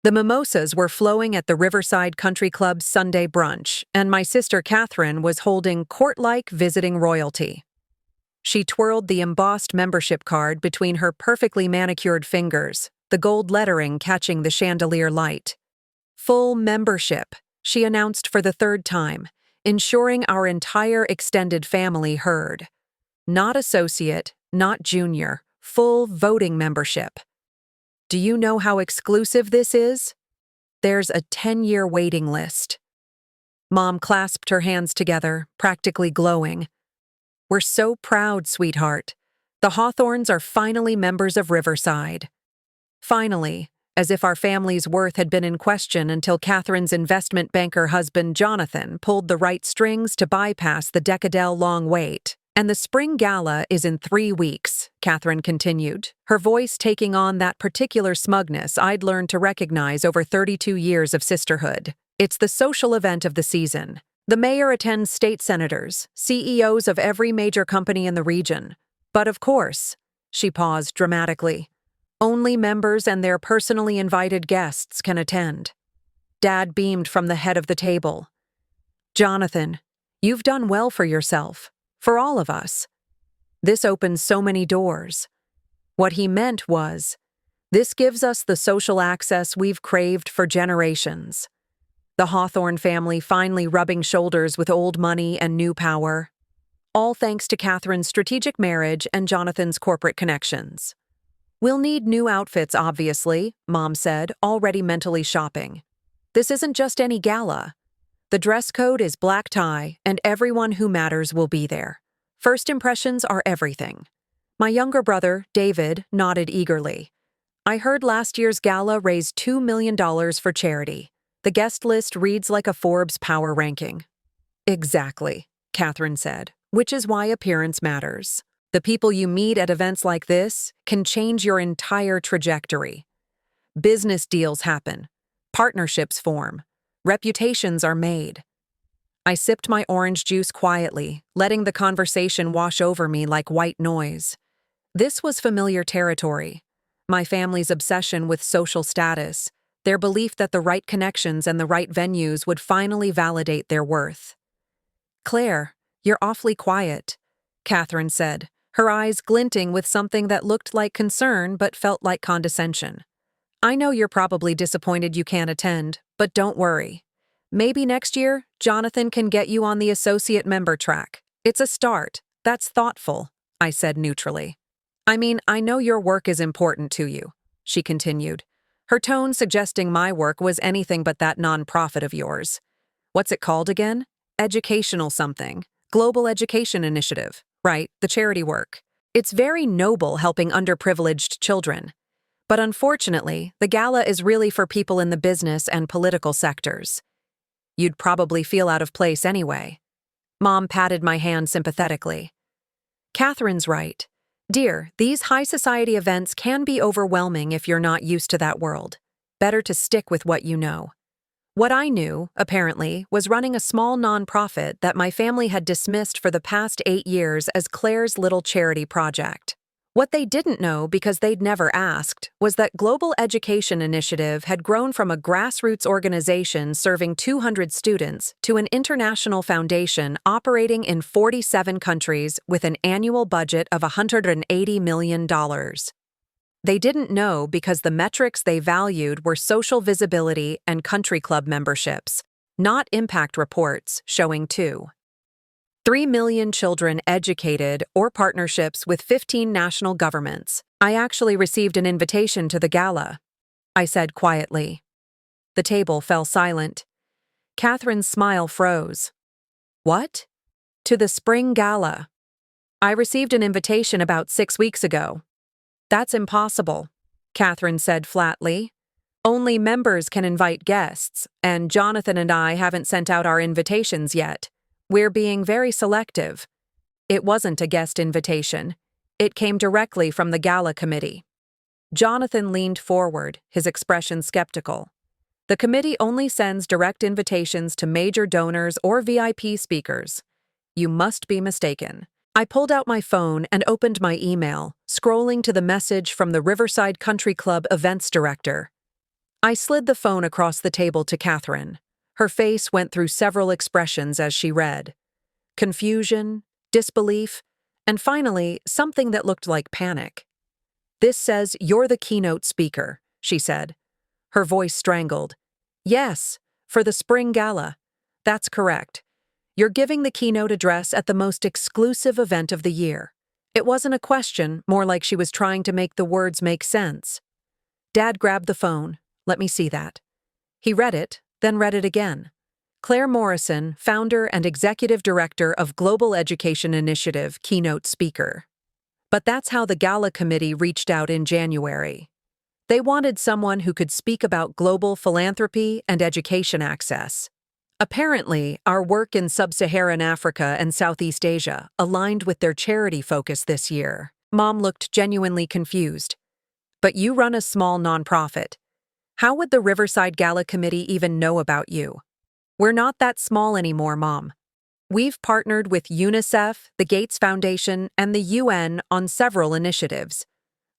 The mimosas were flowing at the Riverside Country Club's Sunday brunch, and my sister Catherine was holding court-like visiting royalty. She twirled the embossed membership card between her perfectly manicured fingers, the gold lettering catching the chandelier light. Full membership, she announced for the third time, ensuring our entire extended family heard. Not associate, not junior, full voting membership. Do you know how exclusive this is? There's a 10-year waiting list. Mom clasped her hands together, practically glowing. We're so proud, sweetheart. The Hawthorns are finally members of Riverside. Finally, as if our family's worth had been in question until Catherine's investment banker husband Jonathan pulled the right strings to bypass the decadal-long wait. And the spring gala is in 3 weeks, Catherine continued, her voice taking on that particular smugness I'd learned to recognize over 32 years of sisterhood. It's the social event of the season. The mayor attends state senators, CEOs of every major company in the region. But of course, she paused dramatically, only members and their personally invited guests can attend. Dad beamed from the head of the table. Jonathan, you've done well for yourself. For all of us. This opens so many doors. What he meant was, this gives us the social access we've craved for generations. The Hawthorne family finally rubbing shoulders with old money and new power. All thanks to Catherine's strategic marriage and Jonathan's corporate connections. We'll need new outfits, obviously, Mom said, already mentally shopping. This isn't just any gala. The dress code is black tie, and everyone who matters will be there. First impressions are everything. My younger brother, David, nodded eagerly. I heard last year's gala raised $2 million for charity. The guest list reads like a Forbes power ranking. Exactly, Catherine said, which is why appearance matters. The people you meet at events like this can change your entire trajectory. Business deals happen. Partnerships form. Reputations are made. I sipped my orange juice quietly, letting the conversation wash over me like white noise. This was familiar territory. My family's obsession with social status, their belief that the right connections and the right venues would finally validate their worth. Claire, you're awfully quiet, Catherine said, her eyes glinting with something that looked like concern but felt like condescension. I know you're probably disappointed you can't attend, but don't worry. Maybe next year, Jonathan can get you on the associate member track. It's a start. That's thoughtful, I said neutrally. I mean, I know your work is important to you, she continued, her tone suggesting my work was anything but that nonprofit of yours. What's it called again? Educational something. Global Education Initiative. Right, the charity work. It's very noble helping underprivileged children. But unfortunately, the gala is really for people in the business and political sectors. You'd probably feel out of place anyway. Mom patted my hand sympathetically. Catherine's right. Dear, these high society events can be overwhelming if you're not used to that world. Better to stick with what you know. What I knew, apparently, was running a small nonprofit that my family had dismissed for the past 8 years as Claire's little charity project. What they didn't know, because they'd never asked, was that Global Education Initiative had grown from a grassroots organization serving 200 students to an international foundation operating in 47 countries with an annual budget of $180 million. They didn't know because the metrics they valued were social visibility and country club memberships, not impact reports showing 3 million children educated or partnerships with 15 national governments. I actually received an invitation to the gala, I said quietly. The table fell silent. Catherine's smile froze. What? To the spring gala. I received an invitation about 6 weeks ago. That's impossible, Catherine said flatly. Only members can invite guests, and Jonathan and I haven't sent out our invitations yet. We're being very selective. It wasn't a guest invitation. It came directly from the gala committee. Jonathan leaned forward, his expression skeptical. The committee only sends direct invitations to major donors or VIP speakers. You must be mistaken. I pulled out my phone and opened my email, scrolling to the message from the Riverside Country Club events director. I slid the phone across the table to Catherine. Her face went through several expressions as she read. Confusion, disbelief, and finally, something that looked like panic. "This says you're the keynote speaker," she said. Her voice strangled. "Yes, for the spring gala. That's correct. You're giving the keynote address at the most exclusive event of the year." It wasn't a question, more like she was trying to make the words make sense. Dad grabbed the phone. "Let me see that." He read it, then read it again. Claire Morrison, founder and executive director of Global Education Initiative, keynote speaker. But that's how the gala committee reached out in January. They wanted someone who could speak about global philanthropy and education access. Apparently, our work in sub-Saharan Africa and Southeast Asia aligned with their charity focus this year. Mom looked genuinely confused. "But you run a small nonprofit. How would the Riverside Gala Committee even know about you?" "We're not that small anymore, Mom. We've partnered with UNICEF, the Gates Foundation, and the UN on several initiatives.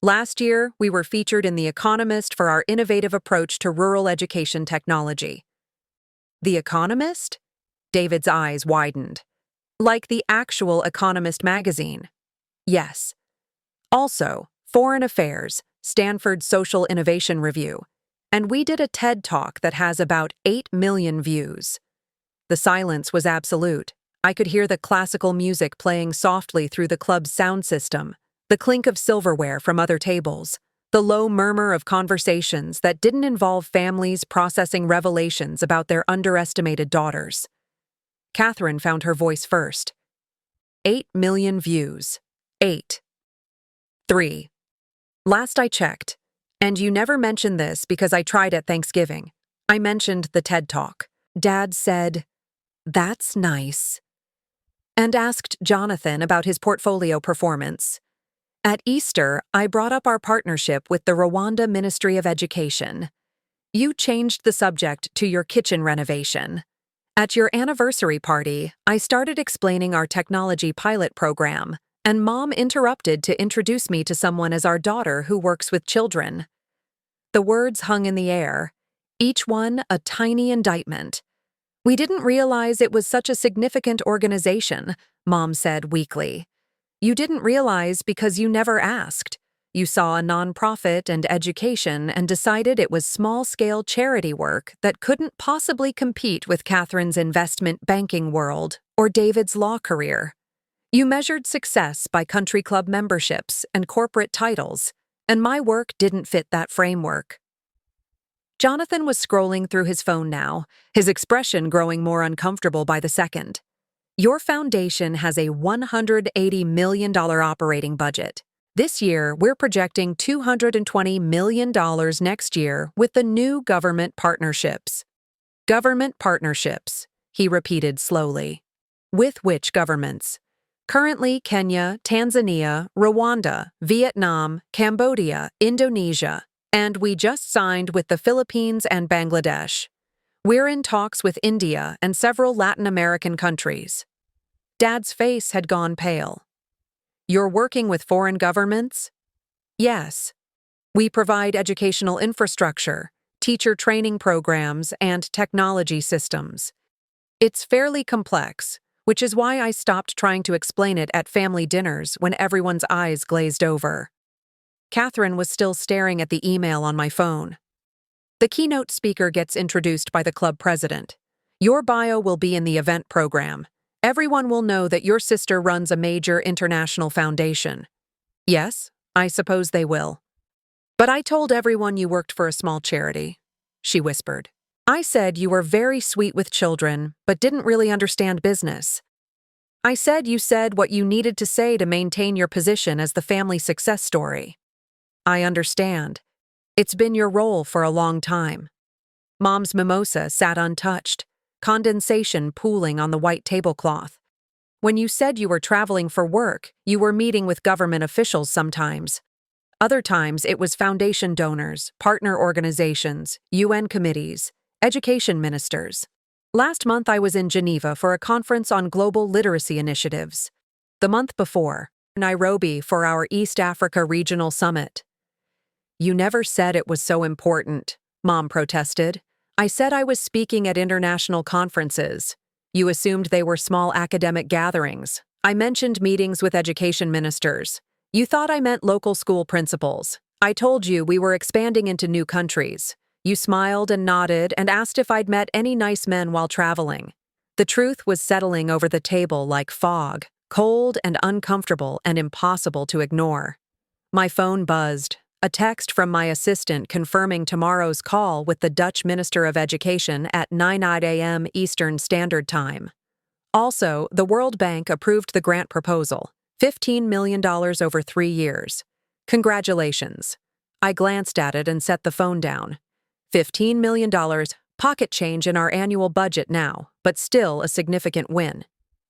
Last year, we were featured in The Economist for our innovative approach to rural education technology." The Economist? David's eyes widened. "Like the actual Economist magazine?" "Yes. Also, Foreign Affairs, Stanford Social Innovation Review. And we did a TED Talk that has about 8 million views." The silence was absolute. I could hear the classical music playing softly through the club's sound system, the clink of silverware from other tables, the low murmur of conversations that didn't involve families processing revelations about their underestimated daughters. Catherine found her voice first. 8 million views. 8. 3. Last I checked. And you never mentioned this because I tried at Thanksgiving. I mentioned the TED Talk. Dad said, "That's nice," and asked Jonathan about his portfolio performance. At Easter, I brought up our partnership with the Rwanda Ministry of Education. You changed the subject to your kitchen renovation. At your anniversary party, I started explaining our technology pilot program, and Mom interrupted to introduce me to someone as our daughter who works with children. The words hung in the air, each one a tiny indictment. "We didn't realize it was such a significant organization," Mom said weakly. "You didn't realize because you never asked. You saw a nonprofit and education and decided it was small-scale charity work that couldn't possibly compete with Catherine's investment banking world or David's law career. You measured success by country club memberships and corporate titles, and my work didn't fit that framework." Jonathan was scrolling through his phone now, his expression growing more uncomfortable by the second. "Your foundation has a $180 million operating budget. This year, we're projecting $220 million next year with the new government partnerships." "Government partnerships," he repeated slowly. "With which governments?" "Currently Kenya, Tanzania, Rwanda, Vietnam, Cambodia, Indonesia, and we just signed with the Philippines and Bangladesh. We're in talks with India and several Latin American countries." Dad's face had gone pale. "You're working with foreign governments?" "Yes. We provide educational infrastructure, teacher training programs, and technology systems. It's fairly complex, which is why I stopped trying to explain it at family dinners when everyone's eyes glazed over." Catherine was still staring at the email on my phone. The keynote speaker gets introduced by the club president. "Your bio will be in the event program. Everyone will know that your sister runs a major international foundation." "Yes, I suppose they will. But I told everyone you worked for a small charity," she whispered. "I said you were very sweet with children, but didn't really understand business. I said you said what you needed to say to maintain your position as the family success story." "I understand. It's been your role for a long time." Mom's mimosa sat untouched, condensation pooling on the white tablecloth. "When you said you were traveling for work, you were meeting with government officials sometimes. Other times it was foundation donors, partner organizations, UN committees, education ministers. Last month I was in Geneva for a conference on global literacy initiatives. The month before, Nairobi for our East Africa Regional Summit." "You never said it was so important," Mom protested. I said I was speaking at international conferences. You assumed they were small academic gatherings. I mentioned meetings with education ministers. You thought I meant local school principals. I told you we were expanding into new countries. You smiled and nodded and asked if I'd met any nice men while traveling. The truth was settling over the table like fog, cold and uncomfortable and impossible to ignore. My phone buzzed. A text from my assistant confirming tomorrow's call with the Dutch Minister of Education at 9 a.m. Eastern Standard Time. Also, the World Bank approved the grant proposal, $15 million over 3 years. Congratulations. I glanced at it and set the phone down. $15 million, pocket change in our annual budget now, but still a significant win.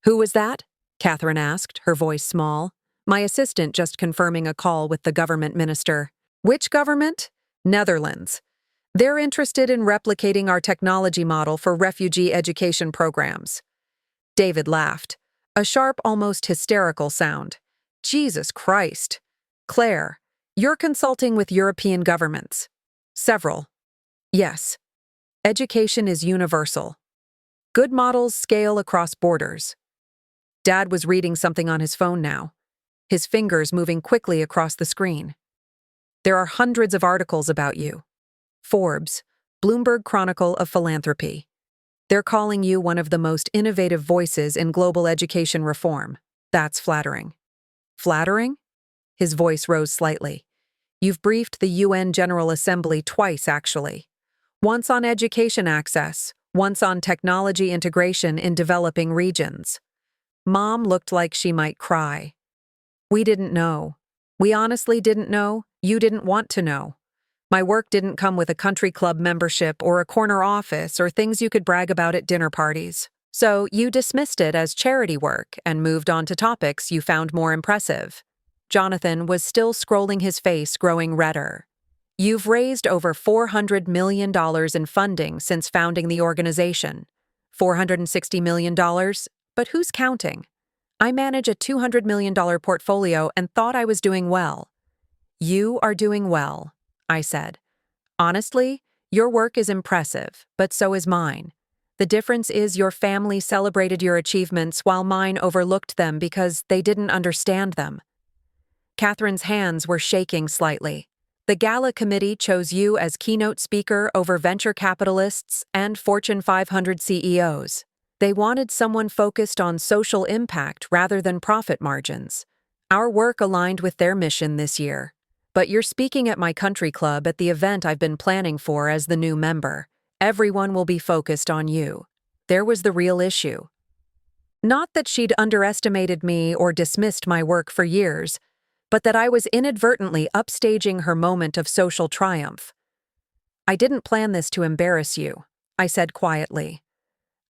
Who was that? Catherine asked, her voice small. My assistant just confirming a call with the government minister. Which government? Netherlands. They're interested in replicating our technology model for refugee education programs. David laughed. A sharp, almost hysterical sound. Jesus Christ. Claire, you're consulting with European governments. Several. Yes. Education is universal. Good models scale across borders. Dad was reading something on his phone now, his fingers moving quickly across the screen. There are hundreds of articles about you. Forbes, Bloomberg Chronicle of Philanthropy. They're calling you one of the most innovative voices in global education reform. That's flattering. Flattering? His voice rose slightly. You've briefed the UN General Assembly twice, actually. Once on education access, once on technology integration in developing regions. Mom looked like she might cry. We didn't know. We honestly didn't know. You didn't want to know. My work didn't come with a country club membership or a corner office or things you could brag about at dinner parties. So you dismissed it as charity work and moved on to topics you found more impressive. Jonathan was still scrolling, his face growing redder. You've raised over $400 million in funding since founding the organization. $460 million? But who's counting? I manage a $200 million portfolio and thought I was doing well. You are doing well, I said. Honestly, your work is impressive, but so is mine. The difference is your family celebrated your achievements while mine overlooked them because they didn't understand them. Catherine's hands were shaking slightly. The gala committee chose you as keynote speaker over venture capitalists and Fortune 500 CEOs. They wanted someone focused on social impact rather than profit margins. Our work aligned with their mission this year. But you're speaking at my country club at the event I've been planning for as the new member. Everyone will be focused on you. There was the real issue. Not that she'd underestimated me or dismissed my work for years, but that I was inadvertently upstaging her moment of social triumph. I didn't plan this to embarrass you, I said quietly.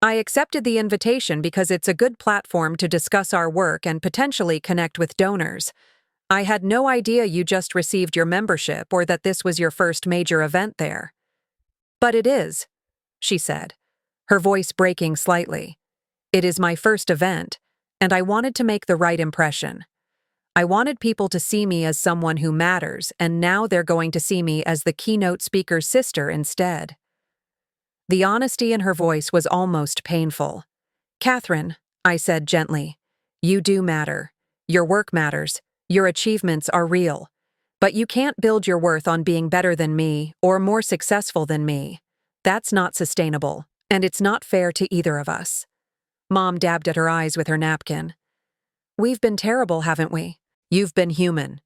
I accepted the invitation because it's a good platform to discuss our work and potentially connect with donors. I had no idea you just received your membership or that this was your first major event there. But it is, she said, her voice breaking slightly. It is my first event, and I wanted to make the right impression. I wanted people to see me as someone who matters, and now they're going to see me as the keynote speaker's sister instead. The honesty in her voice was almost painful. Catherine, I said gently, you do matter. Your work matters. Your achievements are real. But you can't build your worth on being better than me or more successful than me. That's not sustainable, and it's not fair to either of us. Mom dabbed at her eyes with her napkin. We've been terrible, haven't we? You've been human.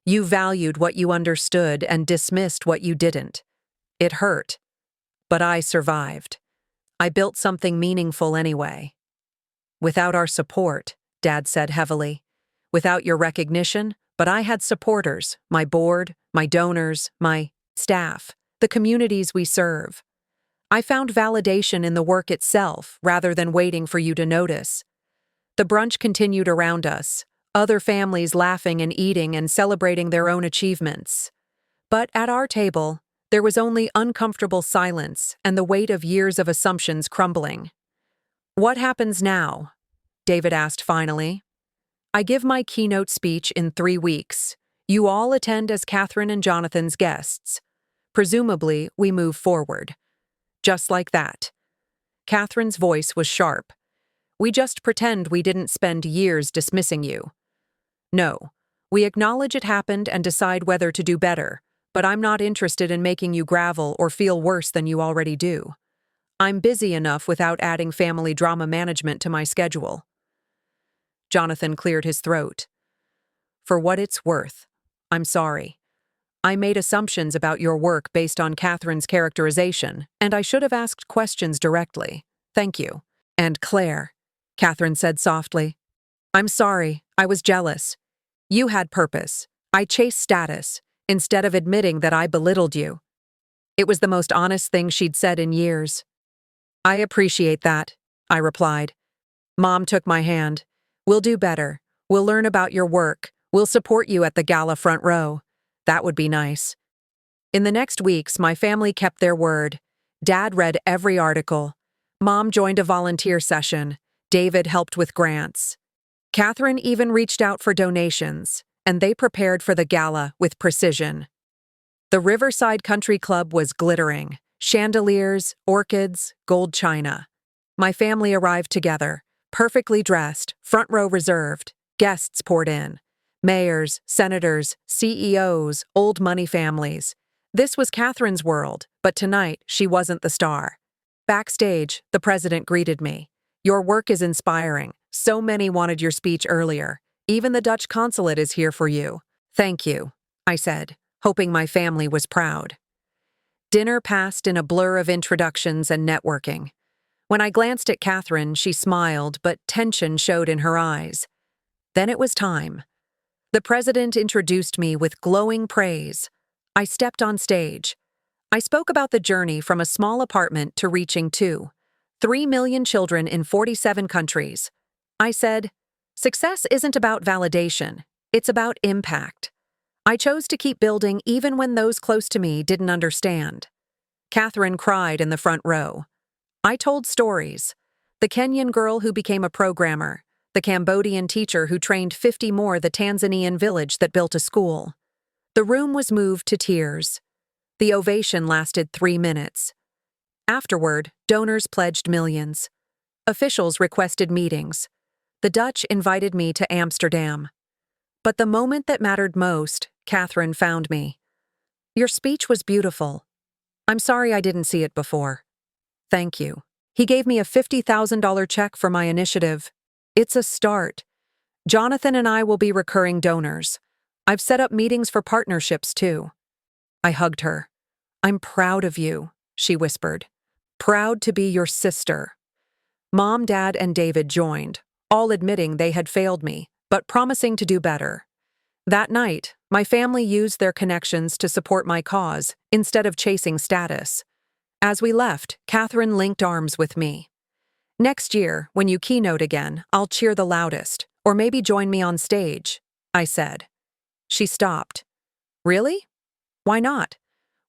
You valued what you understood and dismissed what you didn't. It hurt. But I survived. I built something meaningful anyway. Without our support, Dad said heavily. Without your recognition, but I had supporters, my board, my donors, my staff, the communities we serve. I found validation in the work itself rather than waiting for you to notice. The brunch continued around us, other families laughing and eating and celebrating their own achievements. But at our table, there was only uncomfortable silence and the weight of years of assumptions crumbling. What happens now? David asked finally. I give my keynote speech in 3 weeks. You all attend as Catherine and Jonathan's guests. Presumably, we move forward. Just like that. Catherine's voice was sharp. We just pretend we didn't spend years dismissing you. No. We acknowledge it happened and decide whether to do better, but I'm not interested in making you gravel or feel worse than you already do. I'm busy enough without adding family drama management to my schedule. Jonathan cleared his throat. For what it's worth, I'm sorry. I made assumptions about your work based on Catherine's characterization, and I should have asked questions directly. Thank you. And Claire, Catherine said softly. I'm sorry, I was jealous. You had purpose. I chased status, instead of admitting that I belittled you. It was the most honest thing she'd said in years. I appreciate that, I replied. Mom took my hand. We'll do better. We'll learn about your work. We'll support you at the gala front row. That would be nice. In the next weeks, my family kept their word. Dad read every article. Mom joined a volunteer session. David helped with grants. Catherine even reached out for donations, and they prepared for the gala with precision. The Riverside Country Club was glittering. Chandeliers, orchids, gold china. My family arrived together, perfectly dressed, front row reserved. Guests poured in. Mayors, senators, CEOs, old money families. This was Catherine's world, but tonight she wasn't the star. Backstage, the president greeted me. Your work is inspiring. So many wanted your speech earlier. Even the Dutch consulate is here for you. Thank you, I said, hoping my family was proud. Dinner passed in a blur of introductions and networking. When I glanced at Catherine, she smiled, but tension showed in her eyes. Then it was time. The president introduced me with glowing praise. I stepped on stage. I spoke about the journey from a small apartment to reaching 3 million children in 47 countries. I said, success isn't about validation, it's about impact. I chose to keep building even when those close to me didn't understand. Catherine cried in the front row. I told stories. The Kenyan girl who became a programmer, the Cambodian teacher who trained 50 more, the Tanzanian village that built a school. The room was moved to tears. The ovation lasted 3 minutes. Afterward, donors pledged millions. Officials requested meetings. The Dutch invited me to Amsterdam. But the moment that mattered most, Catherine found me. Your speech was beautiful. I'm sorry I didn't see it before. Thank you. He gave me a $50,000 check for my initiative. It's a start. Jonathan and I will be recurring donors. I've set up meetings for partnerships too. I hugged her. I'm proud of you, she whispered. Proud to be your sister. Mom, Dad, and David joined, all admitting they had failed me, but promising to do better. That night, my family used their connections to support my cause instead of chasing status. As we left, Catherine linked arms with me. Next year, when you keynote again, I'll cheer the loudest, or maybe join me on stage, I said. She stopped. Really? Why not?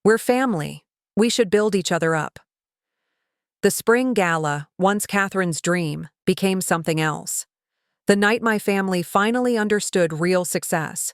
We're family. We should build each other up. The spring gala, once Catherine's dream, became something else. The night my family finally understood real success.